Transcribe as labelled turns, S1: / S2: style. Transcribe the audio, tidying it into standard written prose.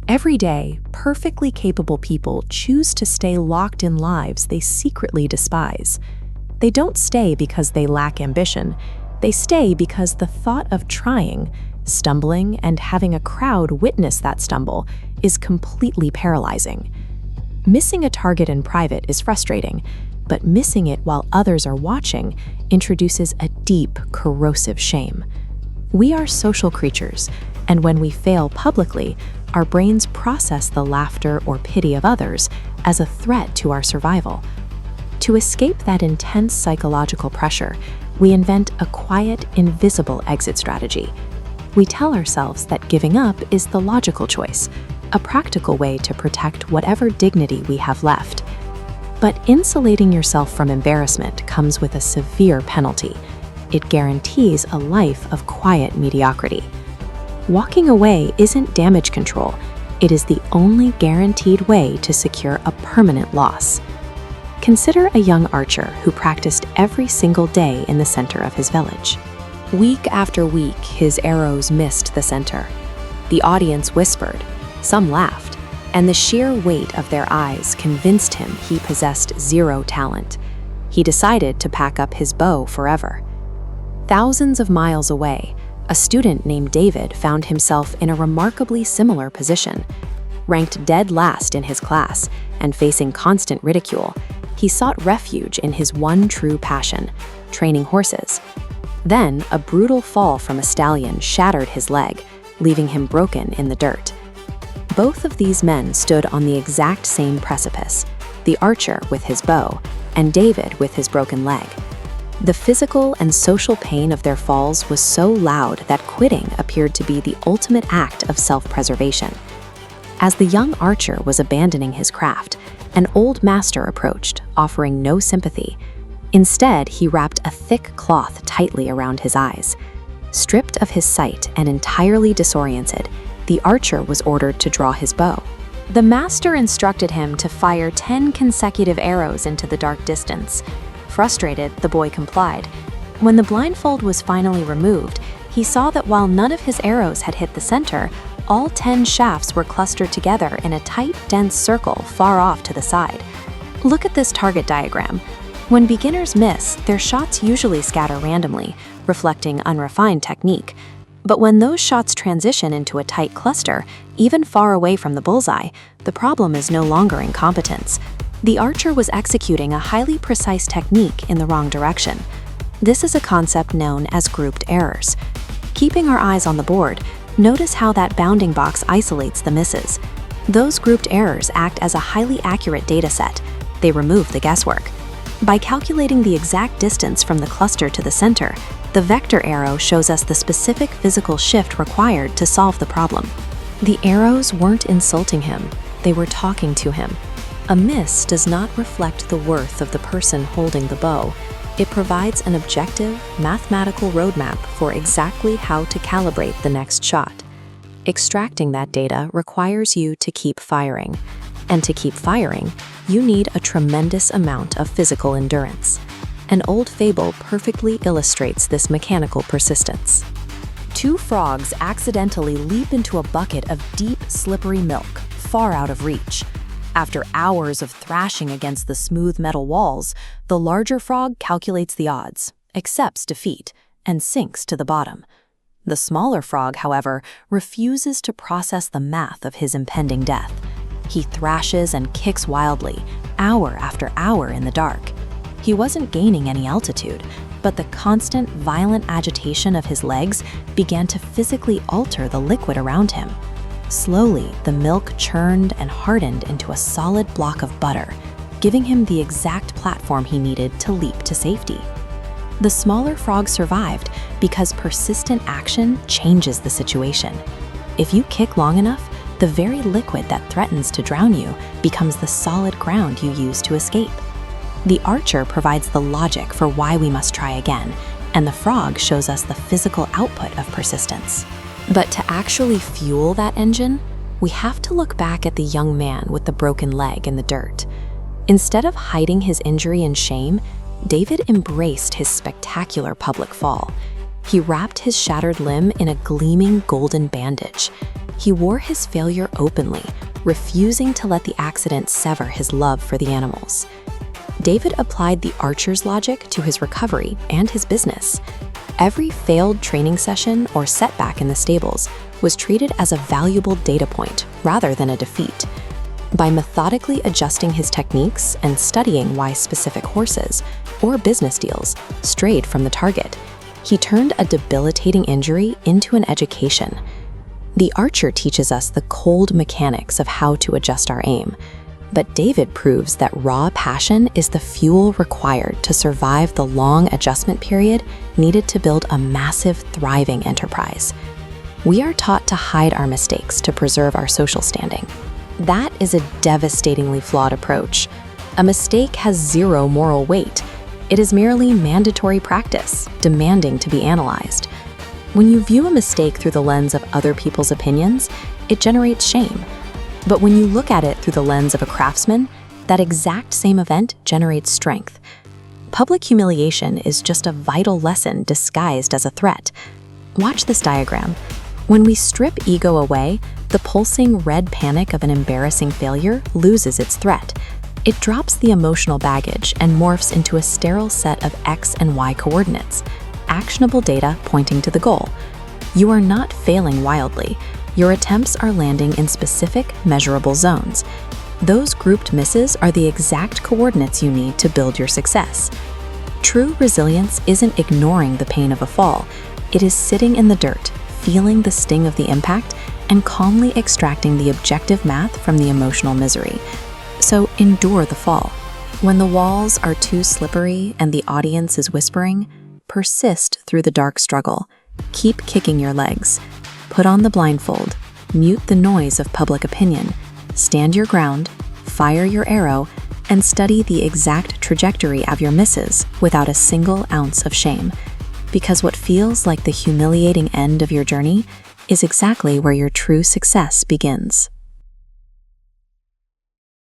S1: Every day, perfectly capable people choose to stay locked in lives they secretly despise. They don't stay because they lack ambition. They stay because the thought of trying, stumbling, and having a crowd witness that stumble is completely paralyzing. Missing a target in private is frustrating, but missing it while others are watching introduces a deep, corrosive shame. We are social creatures, and when we fail publicly, our brains process the laughter or pity of others as a threat to our survival. To escape that intense psychological pressure, we invent a quiet, invisible exit strategy. We tell ourselves that giving up is the logical choice, a practical way to protect whatever dignity we have left. But insulating yourself from embarrassment comes with a severe penalty. It guarantees a life of quiet mediocrity. Walking away isn't damage control. It is the only guaranteed way to secure a permanent loss. Consider a young archer who practiced every single day in the center of his village. Week after week, his arrows missed the center. The audience whispered, some laughed, and the sheer weight of their eyes convinced him he possessed zero talent. He decided to pack up his bow forever. Thousands of miles away, a student named David found himself in a remarkably similar position. Ranked dead last in his class and facing constant ridicule, he sought refuge in his one true passion, training horses. Then, a brutal fall from a stallion shattered his leg, leaving him broken in the dirt. Both of these men stood on the exact same precipice, the archer with his bow, and David with his broken leg. The physical and social pain of their falls was so loud that quitting appeared to be the ultimate act of self-preservation. As the young archer was abandoning his craft, an old master approached, offering no sympathy. Instead, he wrapped a thick cloth tightly around his eyes. Stripped of his sight and entirely disoriented, the archer was ordered to draw his bow. The master instructed him to fire 10 consecutive arrows into the dark distance. Frustrated, the boy complied. When the blindfold was finally removed, he saw that while none of his arrows had hit the center, all 10 shafts were clustered together in a tight, dense circle far off to the side. Look at this target diagram. When beginners miss, their shots usually scatter randomly, reflecting unrefined technique. But when those shots transition into a tight cluster, even far away from the bullseye, the problem is no longer incompetence. The archer was executing a highly precise technique in the wrong direction. This is a concept known as grouped errors. Keeping our eyes on the board, notice how that bounding box isolates the misses. Those grouped errors act as a highly accurate data set. They remove the guesswork. By calculating the exact distance from the cluster to the center, the vector arrow shows us the specific physical shift required to solve the problem. The arrows weren't insulting him, they were talking to him. A miss does not reflect the worth of the person holding the bow. It provides an objective, mathematical roadmap for exactly how to calibrate the next shot. Extracting that data requires you to keep firing. And to keep firing, you need a tremendous amount of physical endurance. An old fable perfectly illustrates this mechanical persistence. Two frogs accidentally leap into a bucket of deep, slippery milk, far out of reach. After hours of thrashing against the smooth metal walls, the larger frog calculates the odds, accepts defeat, and sinks to the bottom. The smaller frog, however, refuses to process the math of his impending death. He thrashes and kicks wildly, hour after hour in the dark. He wasn't gaining any altitude, but the constant, violent agitation of his legs began to physically alter the liquid around him. Slowly, the milk churned and hardened into a solid block of butter, giving him the exact platform he needed to leap to safety. The smaller frog survived because persistent action changes the situation. If you kick long enough, the very liquid that threatens to drown you becomes the solid ground you use to escape. The archer provides the logic for why we must try again, and the frog shows us the physical output of persistence. But to actually fuel that engine, we have to look back at the young man with the broken leg in the dirt. Instead of hiding his injury in shame, David embraced his spectacular public fall. He wrapped his shattered limb in a gleaming golden bandage. He wore his failure openly, refusing to let the accident sever his love for the animals. David applied the archer's logic to his recovery and his business. Every failed training session or setback in the stables was treated as a valuable data point rather than a defeat. By methodically adjusting his techniques and studying why specific horses or business deals strayed from the target, he turned a debilitating injury into an education. The archer teaches us the cold mechanics of how to adjust our aim, but David proves that raw passion is the fuel required to survive the long adjustment period needed to build a massive, thriving enterprise. We are taught to hide our mistakes to preserve our social standing. That is a devastatingly flawed approach. A mistake has zero moral weight. It is merely mandatory practice, demanding to be analyzed. When you view a mistake through the lens of other people's opinions, it generates shame. But when you look at it through the lens of a craftsman, that exact same event generates strength. Public humiliation is just a vital lesson disguised as a threat. Watch this diagram. When we strip ego away, the pulsing red panic of an embarrassing failure loses its threat. It drops the emotional baggage and morphs into a sterile set of X and Y coordinates, actionable data pointing to the goal. You are not failing wildly. Your attempts are landing in specific, measurable zones. Those grouped misses are the exact coordinates you need to build your success. True resilience isn't ignoring the pain of a fall. It is sitting in the dirt, feeling the sting of the impact, and calmly extracting the objective math from the emotional misery. So endure the fall. When the walls are too slippery and the audience is whispering, persist through the dark struggle. Keep kicking your legs. Put on the blindfold, mute the noise of public opinion, stand your ground, fire your arrow, and study the exact trajectory of your misses without a single ounce of shame. Because what feels like the humiliating end of your journey is exactly where your true success begins.